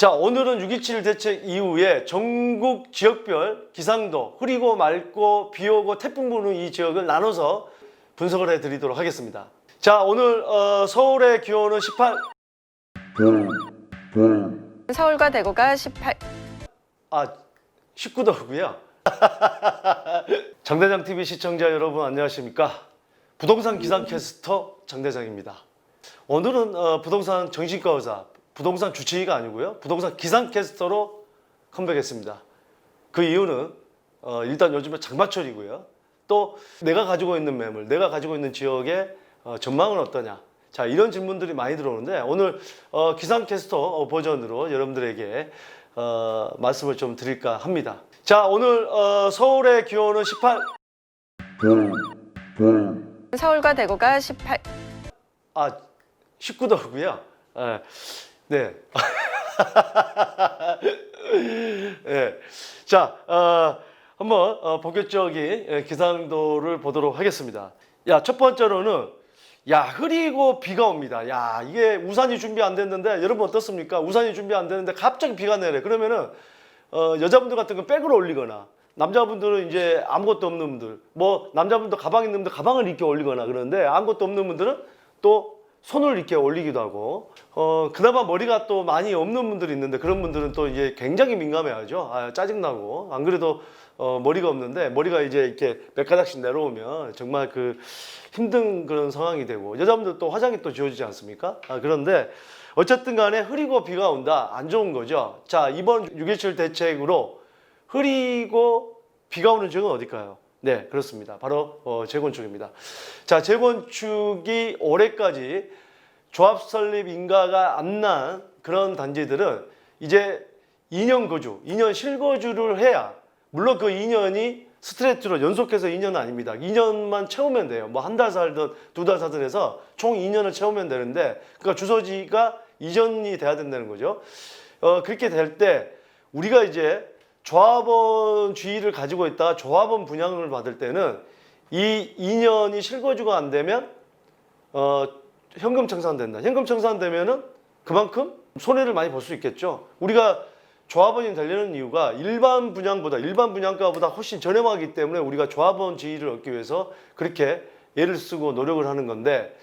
자, 오늘은 6.27 대책 이후에 전국 지역별 기상도 흐리고 맑고 비 오고 태풍 부는 이 지역을 나눠서 분석을 해드리도록 하겠습니다. 자, 오늘 서울의 기온은 18. 서울과 대구가 19도고요. 장대장TV 시청자 여러분 안녕하십니까? 부동산 기상캐스터 장대장입니다. 오늘은 부동산 정신과 의사, 부동산 주치의가 아니고요. 부동산 기상캐스터로 컴백했습니다. 그 이유는 일단 요즘에 장마철이고요. 또 내가 가지고 있는 매물, 내가 가지고 있는 지역의 전망은 어떠냐. 자, 이런 질문들이 많이 들어오는데 오늘 기상캐스터 버전으로 여러분들에게 말씀을 좀 드릴까 합니다. 자, 오늘 서울의 기온은 18. 서울과 대구가 19도고요. 네. 네. 자, 한번 본격적인 기상도를 보도록 하겠습니다. 야, 첫 번째로는 흐리고 비가 옵니다. 야, 이게 우산이 준비 안 됐는데 여러분 어떻습니까? 우산이 준비 안 되는데 갑자기 비가 내려. 그러면은 여자분들 같은 건 백을 올리거나 남자분들은 이제 아무것도 없는 분들, 뭐 남자분도 가방 있는 분들 가방을 이렇게 올리거나 그러는데 아무것도 없는 분들은 또 손을 이렇게 올리기도 하고 그나마 머리가 또 많이 없는 분들이 있는데 그런 분들은 또 이제 굉장히 민감해하죠. 짜증나고 안 그래도 머리가 없는데 머리가 이제 이렇게 몇 가닥씩 내려오면 정말 그 힘든 그런 상황이 되고 여자분들 또 화장이 또 지워지지 않습니까? 그런데 어쨌든 간에 흐리고 비가 온다. 안 좋은 거죠. 자, 이번 6.27 대책으로 흐리고 비가 오는 지역은 어딜까요? 네, 그렇습니다. 바로 재건축입니다. 자, 재건축이 올해까지 조합 설립 인가가 안 난 그런 단지들은 이제 2년 거주, 2년 실거주를 해야, 물론 그 2년이 스트레이트로 연속해서 2년은 아닙니다. 2년만 채우면 돼요. 뭐 한 달 살든 두 달 살든 해서 총 2년을 채우면 되는데, 그러니까 주소지가 이전이 돼야 된다는 거죠. 그렇게 될 때 우리가 이제 조합원주의를 가지고 있다가 조합원 분양을 받을 때는 이 2년이 실거주가 안 되면 현금 청산된다. 현금 청산되면은 그만큼 손해를 많이 볼 수 있겠죠. 우리가 조합원이 되려는 이유가 일반 분양가보다 훨씬 저렴하기 때문에 우리가 조합원 지위를 얻기 위해서 그렇게 애를 쓰고 노력을 하는 건데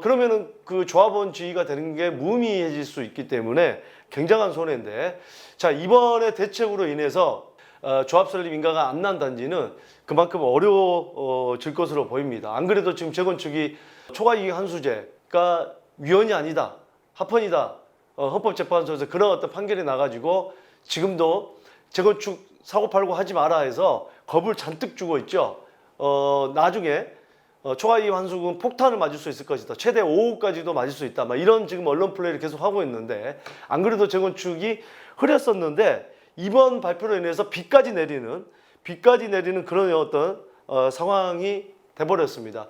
그러면은 그 조합원 지위가 되는 게 무의미해질 수 있기 때문에 굉장한 손해인데, 자, 이번에 대책으로 인해서 조합 설립 인가가 안 난 단지는 그만큼 어려워질 것으로 보입니다. 안 그래도 지금 재건축이 초과이익 환수제가 위헌이 아니다, 합헌이다, 헌법재판소에서 그런 어떤 판결이 나가지고 지금도 재건축 사고팔고 하지 마라 해서 겁을 잔뜩 주고 있죠. 나중에 초과이익 환수금 폭탄을 맞을 수 있을 것이다. 최대 5억까지도 맞을 수 있다. 막 이런 지금 언론 플레이를 계속 하고 있는데, 안 그래도 재건축이 흐렸었는데 이번 발표로 인해서 비까지 내리는 그런 어떤 상황이 돼버렸습니다.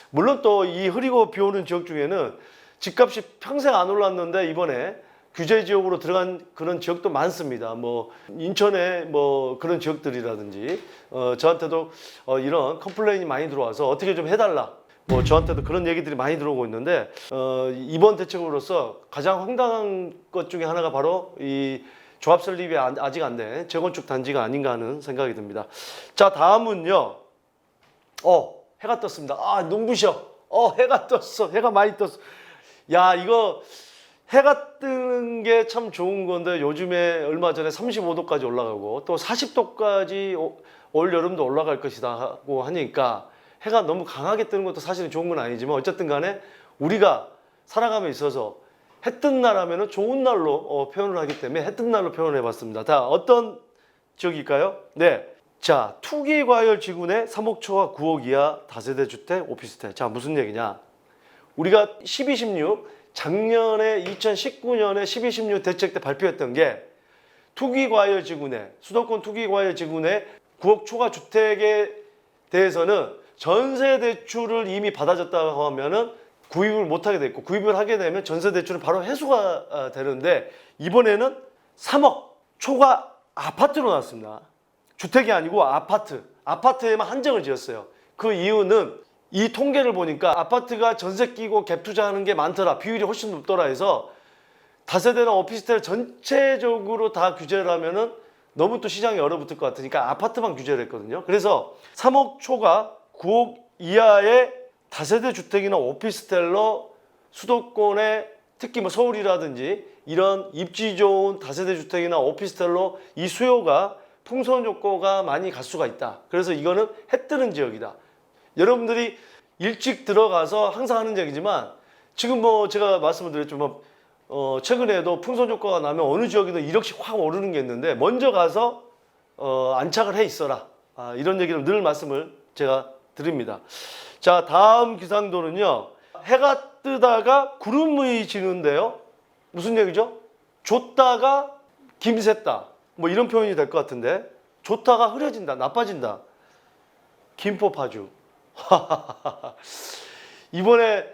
물론 또 이 흐리고 비 오는 지역 중에는 집값이 평생 안 올랐는데 이번에 규제 지역으로 들어간 그런 지역도 많습니다. 뭐 인천에 뭐 그런 지역들이라든지 저한테도 이런 컴플레인이 많이 들어와서 어떻게 좀 해달라. 뭐 저한테도 그런 얘기들이 많이 들어오고 있는데 이번 대책으로서 가장 황당한 것 중에 하나가 바로 이 조합 설립이 아직 안 된 재건축 단지가 아닌가 하는 생각이 듭니다. 자, 다음은요. 해가 떴습니다. 눈부셔. 해가 떴어. 해가 많이 떴어. 야, 이거 해가 뜨는 게 참 좋은 건데 요즘에 얼마 전에 35도까지 올라가고 또 40도까지 올 여름도 올라갈 것이라고 하니까 해가 너무 강하게 뜨는 것도 사실은 좋은 건 아니지만 어쨌든 간에 우리가 살아감에 있어서 해 뜬 날 하면은 좋은 날로 표현을 하기 때문에 해 뜬 날로 표현을 해봤습니다. 자, 어떤 지역일까요? 네. 자, 투기과열 지구 내 3억 초와 9억 이하 다세대 주택, 오피스텔. 자, 무슨 얘기냐? 우리가 1216 작년에 2019년에 1216 대책 때 발표했던 게 투기과열 지구 내, 수도권 투기과열 지구 내 9억 초과 주택에 대해서는 전세 대출을 이미 받아줬다고 하면은 구입을 못하게 됐고, 구입을 하게 되면 전세 대출은 바로 해소가 되는데 이번에는 3억 초과 아파트로 나왔습니다. 주택이 아니고 아파트에만 한정을 지었어요. 그 이유는 이 통계를 보니까 아파트가 전세 끼고 갭 투자하는 게 많더라, 비율이 훨씬 높더라 해서 다세대나 오피스텔 전체적으로 다 규제를 하면은 너무 또 시장이 얼어붙을 것 같으니까 아파트만 규제를 했거든요. 그래서 3억 초과 9억 이하의 다세대 주택이나 오피스텔로 수도권에 특히 뭐 서울이라든지 이런 입지 좋은 다세대 주택이나 오피스텔로 이 수요가 풍선 효과가 많이 갈 수가 있다. 그래서 이거는 해 뜨는 지역이다. 여러분들이 일찍 들어가서 항상 하는 얘기지만 지금 뭐 제가 말씀을 드렸지만 최근에도 풍선 효과가 나면 어느 지역이든 1억씩 확 오르는 게 있는데 먼저 가서 안착을 해 있어라. 이런 얘기를 늘 말씀을 제가 드립니다. 자, 다음 기상도는요. 해가 뜨다가 구름이 지는데요. 무슨 얘기죠? 좋다가 김샜다. 뭐 이런 표현이 될 것 같은데 좋다가 흐려진다, 나빠진다. 김포 파주. 이번에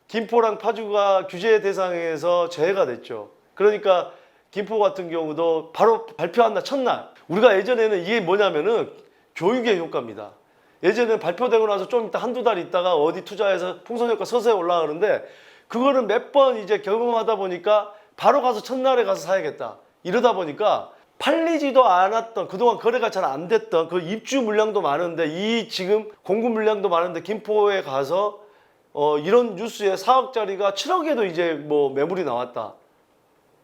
김포랑 파주가 규제 대상에서 제외가 됐죠. 그러니까 김포 같은 경우도 바로 발표한다 첫날. 우리가 예전에는 이게 뭐냐면은 교육의 효과입니다. 예전에는 발표되고 나서 좀 이따 한두 달 있다가 어디 투자해서 풍선효과 서서히 올라가는데 그거를 몇 번 이제 경험하다 보니까 바로 가서 첫날에 가서 사야겠다. 이러다 보니까 팔리지도 않았던 그동안 거래가 잘 안 됐던 그 입주 물량도 많은데 이 지금 공급 물량도 많은데 김포에 가서 이런 뉴스에 4억짜리가 7억에도 이제 뭐 매물이 나왔다.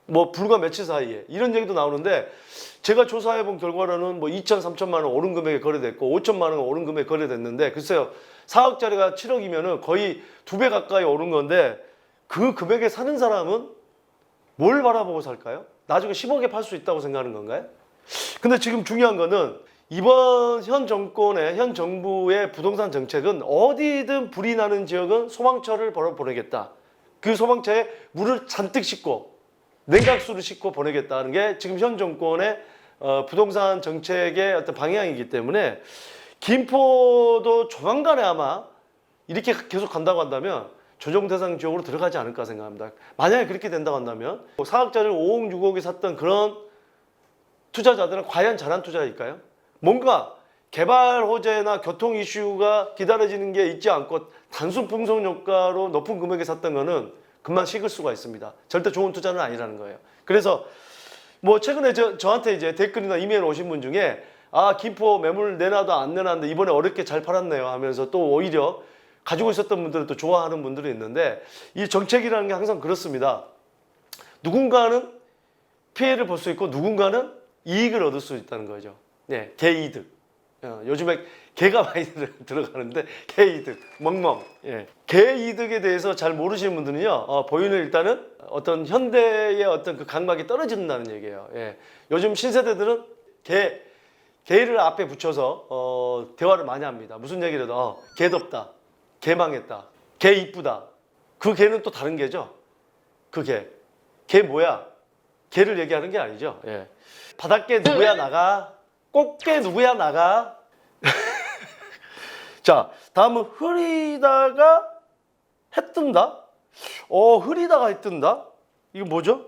뭐 불과 며칠 사이에 이런 얘기도 나오는데 제가 조사해 본 결과로는 뭐 2천, 3천만 원 오른 금액에 거래됐고 5천만 원 오른 금액에 거래됐는데 글쎄요 4억짜리가 7억이면은 거의 2배 가까이 오른 건데 그 금액에 사는 사람은 뭘 바라보고 살까요? 나중에 10억에 팔 수 있다고 생각하는 건가요? 근데 지금 중요한 거는 이번 현 정권의 현 정부의 부동산 정책은 어디든 불이 나는 지역은 소방차를 보내겠다. 그 소방차에 물을 잔뜩 싣고 냉각수를 싣고 보내겠다는 게 지금 현 정권의 부동산 정책의 어떤 방향이기 때문에 김포도 조만간에 아마 이렇게 계속 간다고 한다면 조정 대상 지역으로 들어가지 않을까 생각합니다. 만약에 그렇게 된다고 한다면 4억짜리 5억, 6억에 샀던 그런 투자자들은 과연 잘한 투자일까요? 뭔가 개발 호재나 교통 이슈가 기다려지는 게 있지 않고 단순 풍선 효과로 높은 금액에 샀던 거는 금방 식을 수가 있습니다. 절대 좋은 투자는 아니라는 거예요. 그래서 뭐 최근에 저한테 이제 댓글이나 이메일 오신 분 중에 김포 매물 내놔도 안 내놨는데 이번에 어렵게 잘 팔았네요 하면서 또 오히려 가지고 있었던 분들은 또 좋아하는 분들이 있는데 이 정책이라는 게 항상 그렇습니다. 누군가는 피해를 볼 수 있고 누군가는 이익을 얻을 수 있다는 거죠. 네, 개이득. 요즘에 개가 많이 들어가는데 개이득, 멍멍. 예. 개이득에 대해서 잘 모르시는 분들은요, 보이는 일단은 어떤 현대의 어떤 그 강박이 떨어진다는 얘기예요. 예. 요즘 신세대들은 개를 앞에 붙여서 대화를 많이 합니다. 무슨 얘기를 해도 개 덥다, 개 망했다, 개 이쁘다. 그 개는 또 다른 개죠. 그 개. 개 뭐야? 개를 얘기하는 게 아니죠. 예. 바닷개 누구야 나가? 꽃게 누구야 나가? 자, 다음은 흐리다가 해 뜬다? 흐리다가 해 뜬다? 이거 뭐죠?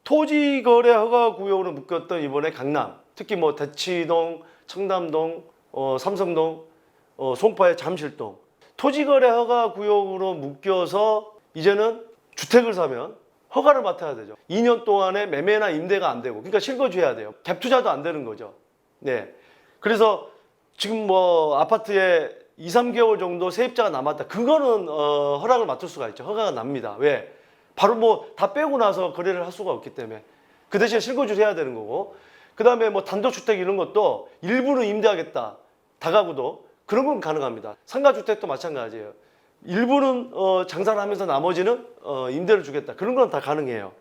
토지거래 허가구역으로 묶였던 이번에 강남, 특히 뭐 대치동, 청담동, 삼성동, 송파의 잠실동. 토지거래 허가구역으로 묶여서 이제는 주택을 사면 허가를 맡아야 되죠. 2년 동안에 매매나 임대가 안 되고, 그러니까 실거주해야 돼요. 갭 투자도 안 되는 거죠. 네. 그래서 지금 뭐 아파트에 2, 3개월 정도 세입자가 남았다. 그거는 허락을 맡을 수가 있죠. 허가가 납니다. 왜? 바로 뭐 다 빼고 나서 거래를 할 수가 없기 때문에. 그 대신에 실거주를 해야 되는 거고. 그 다음에 뭐 단독주택 이런 것도 일부는 임대하겠다. 다가구도. 그런 건 가능합니다. 상가주택도 마찬가지예요. 일부는 장사를 하면서 나머지는 임대를 주겠다. 그런 건 다 가능해요.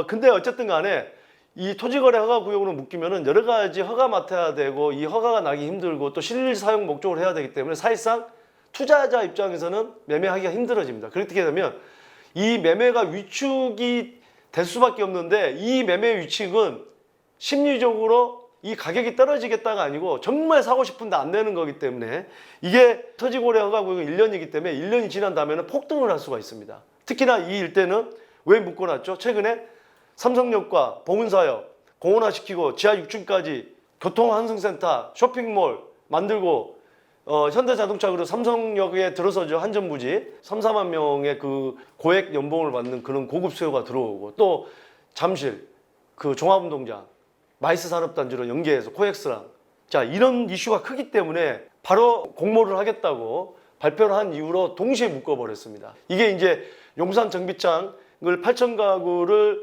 근데 어쨌든 간에 이 토지거래 허가구역으로 묶이면은 여러 가지 허가 맡아야 되고 이 허가가 나기 힘들고 또 실사용 목적으로 해야 되기 때문에 사실상 투자자 입장에서는 매매하기가 힘들어집니다. 그렇게 되면 이 매매가 위축이 될 수밖에 없는데 이 매매 위축은 심리적으로 이 가격이 떨어지겠다가 아니고 정말 사고 싶은데 안 되는 거기 때문에 이게 토지거래 허가구역은 1년이기 때문에 1년이 지난 다음에는 폭등을 할 수가 있습니다. 특히나 이 일대는 왜 묶어놨죠? 최근에 삼성역과 봉은사역 공원화시키고 지하 6층까지 교통환승센터, 쇼핑몰 만들고 현대자동차 그리고 삼성역에 들어서죠. 한전부지 3, 4만 명의 그 고액 연봉을 받는 그런 고급 수요가 들어오고 또 잠실 그 종합운동장 마이스 산업단지로 연계해서 코엑스랑 자 이런 이슈가 크기 때문에 바로 공모를 하겠다고 발표를 한 이후로 동시에 묶어버렸습니다. 이게 이제 용산 정비장을 8,000가구를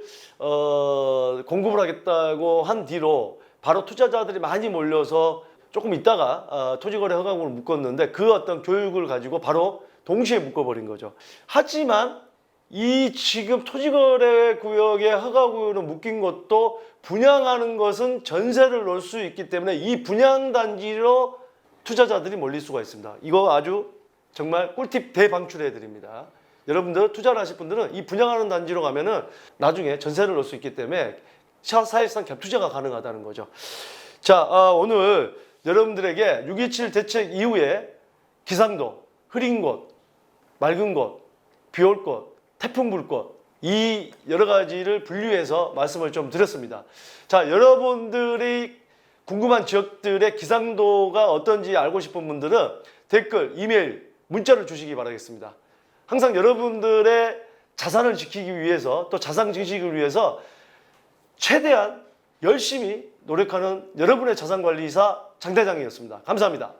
공급을 하겠다고 한 뒤로 바로 투자자들이 많이 몰려서 조금 있다가 토지거래 허가구를 묶었는데 그 어떤 교육을 가지고 바로 동시에 묶어버린 거죠. 하지만 이 지금 토지거래 구역의 허가구역으로 묶인 것도 분양하는 것은 전세를 넣을 수 있기 때문에 이 분양단지로 투자자들이 몰릴 수가 있습니다. 이거 아주 정말 꿀팁 대방출해 드립니다. 여러분들 투자를 하실 분들은 이 분양하는 단지로 가면은 나중에 전세를 넣을 수 있기 때문에 사실상 갭투자가 가능하다는 거죠. 자, 오늘 여러분들에게 6.27 대책 이후에 기상도, 흐린 곳, 맑은 곳, 비 올 곳, 태풍 불 곳 이 여러 가지를 분류해서 말씀을 좀 드렸습니다. 자, 여러분들이 궁금한 지역들의 기상도가 어떤지 알고 싶은 분들은 댓글, 이메일, 문자를 주시기 바라겠습니다. 항상 여러분들의 자산을 지키기 위해서 또 자산 증식을 위해서 최대한 열심히 노력하는 여러분의 자산관리사 장 대장이었습니다. 감사합니다.